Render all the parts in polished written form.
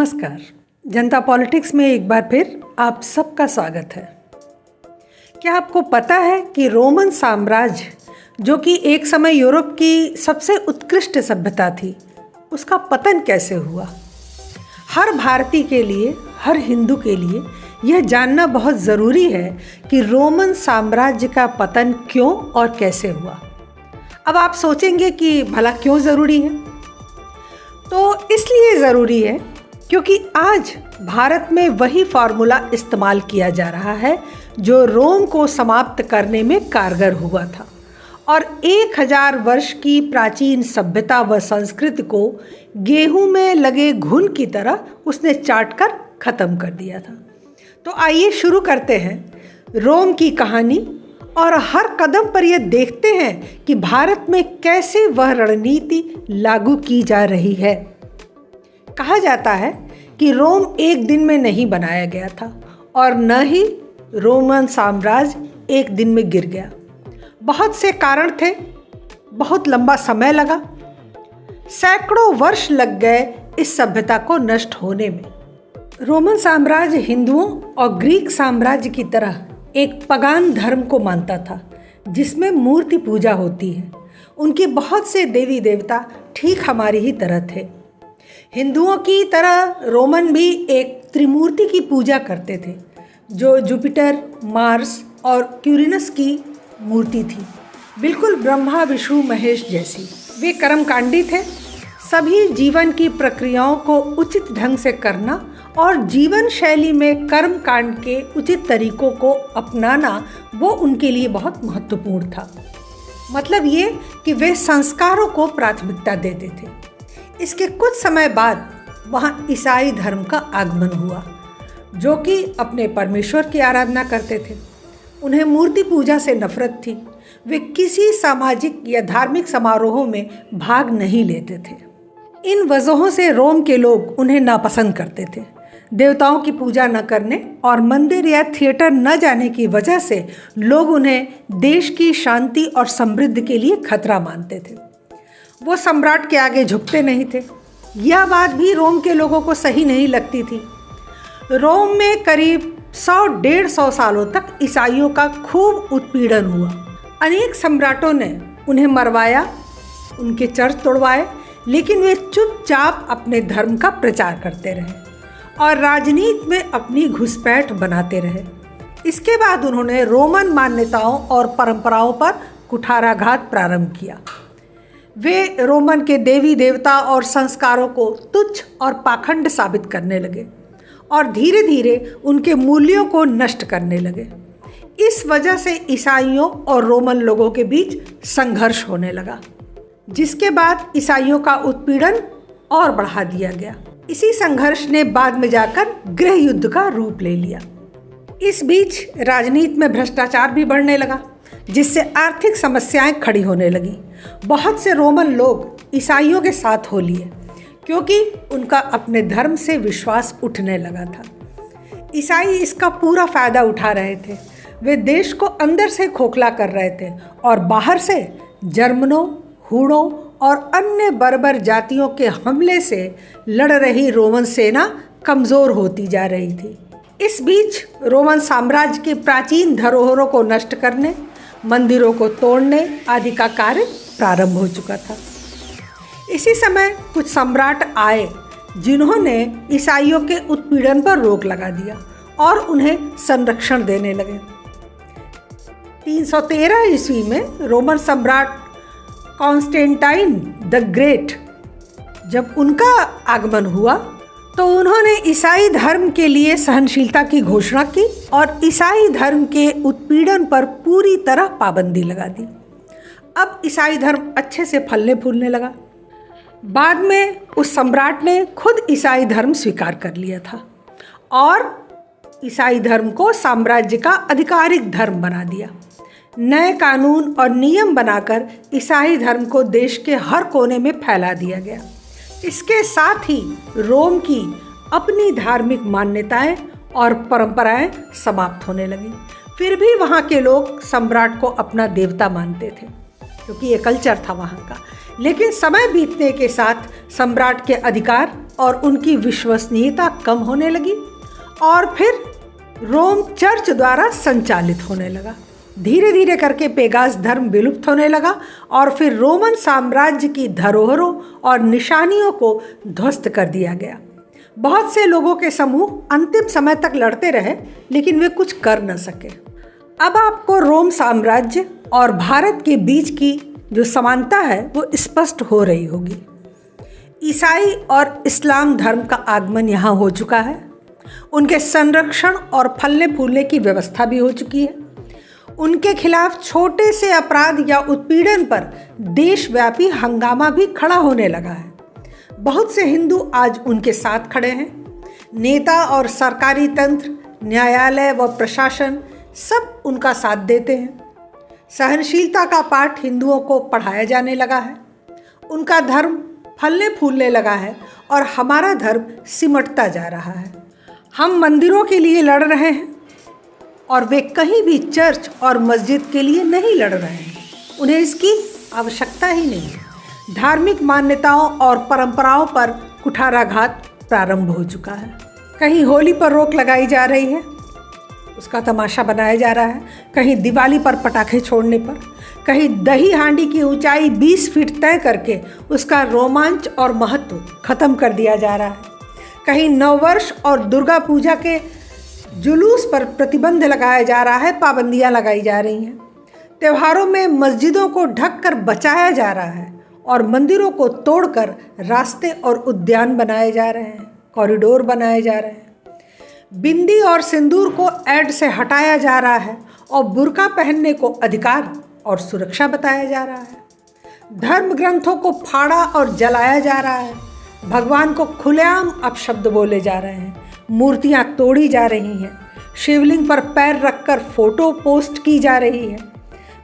नमस्कार। जनता पॉलिटिक्स में एक बार फिर आप सबका स्वागत है। क्या आपको पता है कि रोमन साम्राज्य, जो कि एक समय यूरोप की सबसे उत्कृष्ट सभ्यता थी, उसका पतन कैसे हुआ? हर भारतीय के लिए, हर हिंदू के लिए यह जानना बहुत ज़रूरी है कि रोमन साम्राज्य का पतन क्यों और कैसे हुआ। अब आप सोचेंगे कि भला क्यों ज़रूरी है? तो इसलिए ज़रूरी है क्योंकि आज भारत में वही फार्मूला इस्तेमाल किया जा रहा है जो रोम को समाप्त करने में कारगर हुआ था और 1000 वर्ष की प्राचीन सभ्यता व संस्कृति को गेहूं में लगे घुन की तरह उसने चाट कर ख़त्म कर दिया था। तो आइए शुरू करते हैं रोम की कहानी और हर कदम पर यह देखते हैं कि भारत में कैसे वह रणनीति लागू की जा रही है। कहा जाता है कि रोम एक दिन में नहीं बनाया गया था और न ही रोमन साम्राज्य एक दिन में गिर गया। बहुत से कारण थे, बहुत लंबा समय लगा, सैकड़ों वर्ष लग गए इस सभ्यता को नष्ट होने में। रोमन साम्राज्य हिंदुओं और ग्रीक साम्राज्य की तरह एक पगान धर्म को मानता था जिसमें मूर्ति पूजा होती है। उनके बहुत से देवी देवता ठीक हमारी ही तरह थे। हिंदुओं की तरह रोमन भी एक त्रिमूर्ति की पूजा करते थे जो जुपिटर, मार्स और क्यूरिनस की मूर्ति थी, बिल्कुल ब्रह्मा विष्णु महेश जैसी। वे कर्मकांडी थे। सभी जीवन की प्रक्रियाओं को उचित ढंग से करना और जीवन शैली में कर्म कांड के उचित तरीकों को अपनाना वो उनके लिए बहुत महत्वपूर्ण था। मतलब ये कि वे संस्कारों को प्राथमिकता देते थे। इसके कुछ समय बाद वहाँ ईसाई धर्म का आगमन हुआ जो कि अपने परमेश्वर की आराधना करते थे। उन्हें मूर्ति पूजा से नफरत थी। वे किसी सामाजिक या धार्मिक समारोहों में भाग नहीं लेते थे। इन वजहों से रोम के लोग उन्हें नापसंद करते थे। देवताओं की पूजा न करने और मंदिर या थिएटर न जाने की वजह से लोग उन्हें देश की शांति और समृद्धि के लिए खतरा मानते थे। वो सम्राट के आगे झुकते नहीं थे। यह बात भी रोम के लोगों को सही नहीं लगती थी। रोम में करीब 100-150 सालों तक ईसाइयों का खूब उत्पीड़न हुआ। अनेक सम्राटों ने उन्हें मरवाया, उनके चर्च तोड़वाए, लेकिन वे चुपचाप अपने धर्म का प्रचार करते रहे और राजनीति में अपनी घुसपैठ बनाते रहे। इसके बाद उन्होंने रोमन मान्यताओं और परंपराओं पर कुठाराघात प्रारंभ किया। वे रोमन के देवी देवता और संस्कारों को तुच्छ और पाखंड साबित करने लगे और धीरे धीरे उनके मूल्यों को नष्ट करने लगे। इस वजह से ईसाइयों और रोमन लोगों के बीच संघर्ष होने लगा, जिसके बाद ईसाइयों का उत्पीड़न और बढ़ा दिया गया। इसी संघर्ष ने बाद में जाकर गृह युद्ध का रूप ले लिया। इस बीच राजनीति में भ्रष्टाचार भी बढ़ने लगा, जिससे आर्थिक समस्याएं खड़ी होने लगी। बहुत से रोमन लोग ईसाइयों के साथ हो लिए क्योंकि उनका अपने धर्म से विश्वास उठने लगा था। ईसाई इसका पूरा फायदा उठा रहे थे। वे देश को अंदर से खोखला कर रहे थे और बाहर से जर्मनों, हूणों और अन्य बर्बर जातियों के हमले से लड़ रही रोमन सेना कमज़ोर होती जा रही थी। इस बीच रोमन साम्राज्य के प्राचीन धरोहरों को नष्ट करने, मंदिरों को तोड़ने आदि का कार्य प्रारंभ हो चुका था। इसी समय कुछ सम्राट आए जिन्होंने ईसाइयों के उत्पीड़न पर रोक लगा दिया और उन्हें संरक्षण देने लगे। 313 ईस्वी में रोमन सम्राट कॉन्स्टेंटाइन द ग्रेट जब उनका आगमन हुआ तो उन्होंने ईसाई धर्म के लिए सहनशीलता की घोषणा की और ईसाई धर्म के उत्पीड़न पर पूरी तरह पाबंदी लगा दी। अब ईसाई धर्म अच्छे से फलने फूलने लगा। बाद में उस सम्राट ने खुद ईसाई धर्म स्वीकार कर लिया था और ईसाई धर्म को साम्राज्य का आधिकारिक धर्म बना दिया। नए कानून और नियम बनाकर ईसाई धर्म को देश के हर कोने में फैला दिया गया। इसके साथ ही रोम की अपनी धार्मिक मान्यताएं और परंपराएं समाप्त होने लगी। फिर भी वहाँ के लोग सम्राट को अपना देवता मानते थे क्योंकि ये कल्चर था वहाँ का। लेकिन समय बीतने के साथ सम्राट के अधिकार और उनकी विश्वसनीयता कम होने लगी और फिर रोम चर्च द्वारा संचालित होने लगा। धीरे धीरे करके पेगास धर्म विलुप्त होने लगा और फिर रोमन साम्राज्य की धरोहरों और निशानियों को ध्वस्त कर दिया गया। बहुत से लोगों के समूह अंतिम समय तक लड़ते रहे, लेकिन वे कुछ कर न सके। अब आपको रोम साम्राज्य और भारत के बीच की जो समानता है वो स्पष्ट हो रही होगी। ईसाई और इस्लाम धर्म का आगमन यहाँ हो चुका है। उनके संरक्षण और फलने फूलने की व्यवस्था भी हो चुकी है। उनके खिलाफ छोटे से अपराध या उत्पीड़न पर देशव्यापी हंगामा भी खड़ा होने लगा है। बहुत से हिंदू आज उनके साथ खड़े हैं। नेता और सरकारी तंत्र, न्यायालय व प्रशासन सब उनका साथ देते हैं। सहनशीलता का पाठ हिंदुओं को पढ़ाया जाने लगा है। उनका धर्म फलने फूलने लगा है और हमारा धर्म सिमटता जा रहा है। हम मंदिरों के लिए लड़ रहे हैं और वे कहीं भी चर्च और मस्जिद के लिए नहीं लड़ रहे हैं। उन्हें इसकी आवश्यकता ही नहीं है। धार्मिक मान्यताओं और परंपराओं पर कुठाराघात प्रारंभ हो चुका है। कहीं होली पर रोक लगाई जा रही है, उसका तमाशा बनाया जा रहा है। कहीं दिवाली पर पटाखे छोड़ने पर, कहीं दही हांडी की ऊंचाई 20 फीट तय करके उसका रोमांच और महत्व खत्म कर दिया जा रहा है। कहीं नववर्ष और दुर्गा पूजा के जुलूस पर प्रतिबंध लगाया जा रहा है, पाबंदियां लगाई जा रही हैं। त्योहारों में मस्जिदों को ढककर बचाया जा रहा है और मंदिरों को तोड़कर रास्ते और उद्यान बनाए जा रहे हैं, कॉरिडोर बनाए जा रहे हैं। बिंदी और सिंदूर को ऐड से हटाया जा रहा है और बुर्का पहनने को अधिकार और सुरक्षा बताया जा रहा है। धर्म ग्रंथों को फाड़ा और जलाया जा रहा है। भगवान को खुलेआम अपशब्द बोले जा रहे हैं। मूर्तियां तोड़ी जा रही हैं। शिवलिंग पर पैर रखकर फोटो पोस्ट की जा रही है।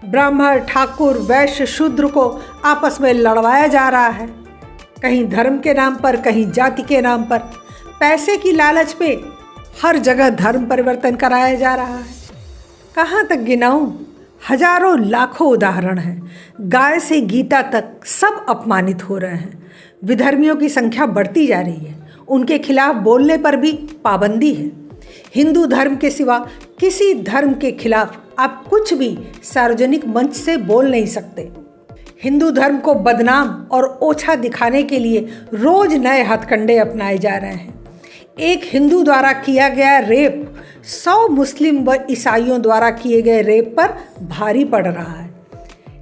ब्राह्मण, ठाकुर, वैश्य, शूद्र को आपस में लड़वाया जा रहा है। कहीं धर्म के नाम पर, कहीं जाति के नाम पर, पैसे की लालच में हर जगह धर्म परिवर्तन कराया जा रहा है। कहाँ तक गिनाऊं? हजारों लाखों उदाहरण हैं। गाय से गीता तक सब अपमानित हो रहे हैं। विधर्मियों की संख्या बढ़ती जा रही है। उनके खिलाफ बोलने पर भी पाबंदी है। हिंदू धर्म के सिवा किसी धर्म के खिलाफ आप कुछ भी सार्वजनिक मंच से बोल नहीं सकते। हिंदू धर्म को बदनाम और ओछा दिखाने के लिए रोज नए हथकंडे अपनाए जा रहे हैं। एक हिंदू द्वारा किया गया रेप 100 मुस्लिम व ईसाइयों द्वारा किए गए रेप पर भारी पड़ रहा है।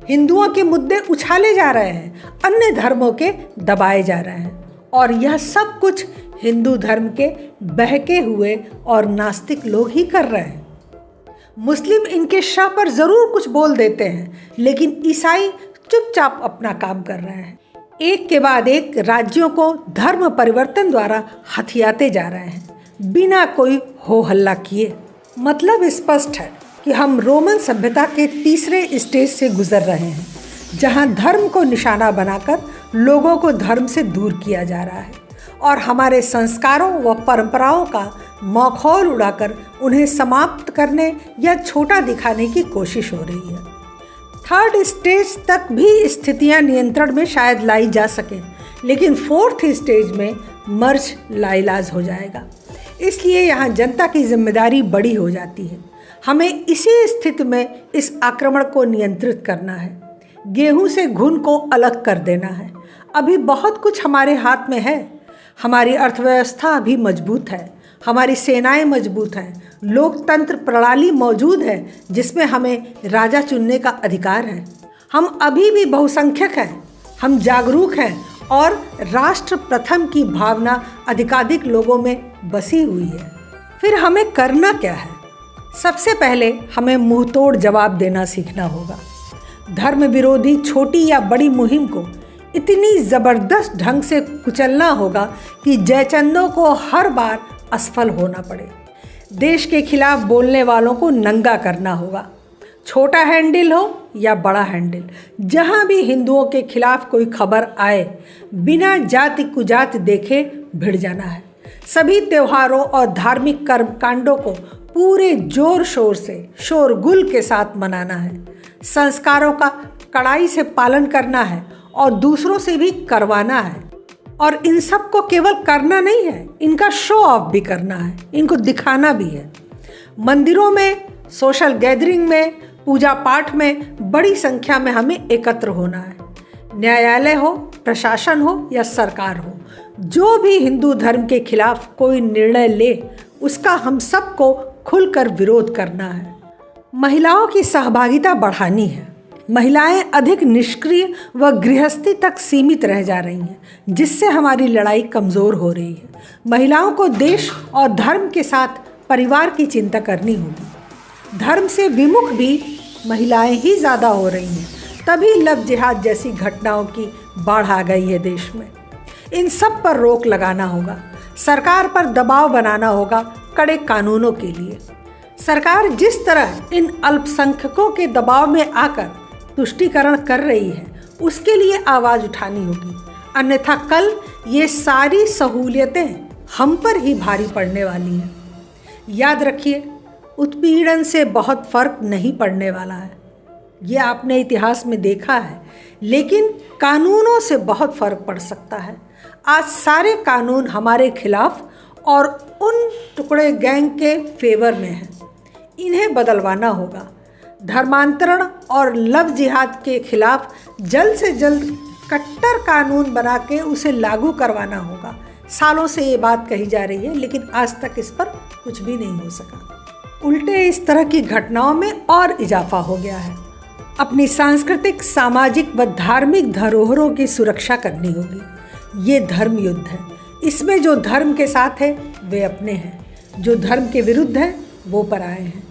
हिंदुओं के मुद्दे उछाले जा रहे हैं, अन्य धर्मों के दबाए जा रहे हैं और यह सब कुछ हिंदू धर्म के बहके हुए और नास्तिक लोग ही कर रहे हैं। मुस्लिम इनके शाह पर ज़रूर कुछ बोल देते हैं, लेकिन ईसाई चुपचाप अपना काम कर रहे हैं। एक के बाद एक राज्यों को धर्म परिवर्तन द्वारा हथियाते जा रहे हैं बिना कोई हो हल्ला किए। मतलब स्पष्ट है कि हम रोमन सभ्यता के तीसरे स्टेज से गुजर रहे हैं, जहां धर्म को निशाना बनाकर लोगों को धर्म से दूर किया जा रहा है और हमारे संस्कारों व परंपराओं का मखौल उड़ाकर उन्हें समाप्त करने या छोटा दिखाने की कोशिश हो रही है। थर्ड स्टेज तक भी स्थितियां नियंत्रण में शायद लाई जा सकें, लेकिन फोर्थ स्टेज में मर्ज लाइलाज हो जाएगा। इसलिए यहाँ जनता की जिम्मेदारी बड़ी हो जाती है। हमें इसी स्थिति में इस आक्रमण को नियंत्रित करना है। गेहूं से घुन को अलग कर देना है। अभी बहुत कुछ हमारे हाथ में है। हमारी अर्थव्यवस्था अभी मजबूत है, हमारी सेनाएं मजबूत हैं, लोकतंत्र प्रणाली मौजूद है जिसमें हमें राजा चुनने का अधिकार है। हम अभी भी बहुसंख्यक हैं, हम जागरूक हैं और राष्ट्र प्रथम की भावना अधिकाधिक लोगों में बसी हुई है। फिर हमें करना क्या है? सबसे पहले हमें मुंहतोड़ जवाब देना सीखना होगा। धर्म विरोधी छोटी या बड़ी मुहिम को इतनी ज़बरदस्त ढंग से कुचलना होगा कि जयचंदों को हर बार असफल होना पड़े। देश के खिलाफ बोलने वालों को नंगा करना होगा। छोटा हैंडल हो या बड़ा हैंडल, जहां भी हिंदुओं के खिलाफ कोई खबर आए, बिना जाति कुजाति देखे भिड़ जाना है। सभी त्योहारों और धार्मिक कर्मकांडों को पूरे जोर शोर से, शोरगुल के साथ मनाना है। संस्कारों का कड़ाई से पालन करना है और दूसरों से भी करवाना है। और इन सब को केवल करना नहीं है, इनका शो ऑफ भी करना है, इनको दिखाना भी है। मंदिरों में, सोशल गैदरिंग में, पूजा पाठ में बड़ी संख्या में हमें एकत्र होना है। न्यायालय हो, प्रशासन हो या सरकार हो, जो भी हिंदू धर्म के खिलाफ कोई निर्णय ले उसका हम सबको खुलकर विरोध करना है। महिलाओं की सहभागिता बढ़ानी है। महिलाएं अधिक निष्क्रिय व गृहस्थी तक सीमित रह जा रही हैं, जिससे हमारी लड़ाई कमज़ोर हो रही है। महिलाओं को देश और धर्म के साथ परिवार की चिंता करनी होगी। धर्म से विमुख भी महिलाएं ही ज़्यादा हो रही हैं, तभी लव जिहाद जैसी घटनाओं की बाढ़ आ गई है देश में। इन सब पर रोक लगाना होगा, सरकार पर दबाव बनाना होगा कड़े कानूनों के लिए। सरकार जिस तरह इन अल्पसंख्यकों के दबाव में आकर तुष्टीकरण कर रही है, उसके लिए आवाज़ उठानी होगी, अन्यथा कल ये सारी सहूलियतें हम पर ही भारी पड़ने वाली हैं। याद रखिए, उत्पीड़न से बहुत फर्क नहीं पड़ने वाला है, ये आपने इतिहास में देखा है, लेकिन कानूनों से बहुत फर्क पड़ सकता है। आज सारे कानून हमारे खिलाफ और उन टुकड़े गैंग के फेवर में हैं, इन्हें बदलवाना होगा। धर्मांतरण और लव जिहाद के खिलाफ जल्द से जल्द कट्टर कानून बना के उसे लागू करवाना होगा। सालों से ये बात कही जा रही है, लेकिन आज तक इस पर कुछ भी नहीं हो सका। उल्टे इस तरह की घटनाओं में और इजाफा हो गया है। अपनी सांस्कृतिक, सामाजिक व धार्मिक धरोहरों की सुरक्षा करनी होगी। ये धर्म युद्ध है। इसमें जो धर्म के साथ है वे अपने हैं, जो धर्म के विरुद्ध है वो पराये हैं,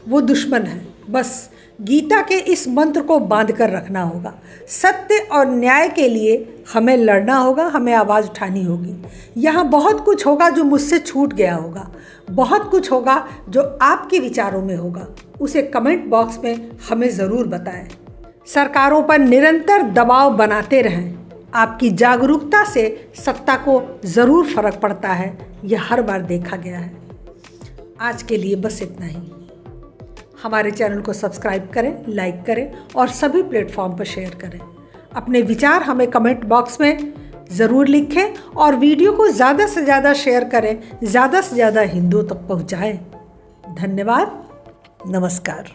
वो दुश्मन है। बस गीता के इस मंत्र को बांध कर रखना होगा। सत्य और न्याय के लिए हमें लड़ना होगा, हमें आवाज़ उठानी होगी। यहाँ बहुत कुछ होगा जो मुझसे छूट गया होगा, बहुत कुछ होगा जो आपके विचारों में होगा, उसे कमेंट बॉक्स में हमें ज़रूर बताएं। सरकारों पर निरंतर दबाव बनाते रहें। आपकी जागरूकता से सत्ता को ज़रूर फर्क पड़ता है, यह हर बार देखा गया है। आज के लिए बस इतना ही। हमारे चैनल को सब्सक्राइब करें, लाइक करें और सभी प्लेटफॉर्म पर शेयर करें। अपने विचार हमें कमेंट बॉक्स में ज़रूर लिखें और वीडियो को ज़्यादा से ज़्यादा शेयर करें, ज़्यादा से ज़्यादा हिंदुओं तक पहुँचाएं। धन्यवाद। नमस्कार।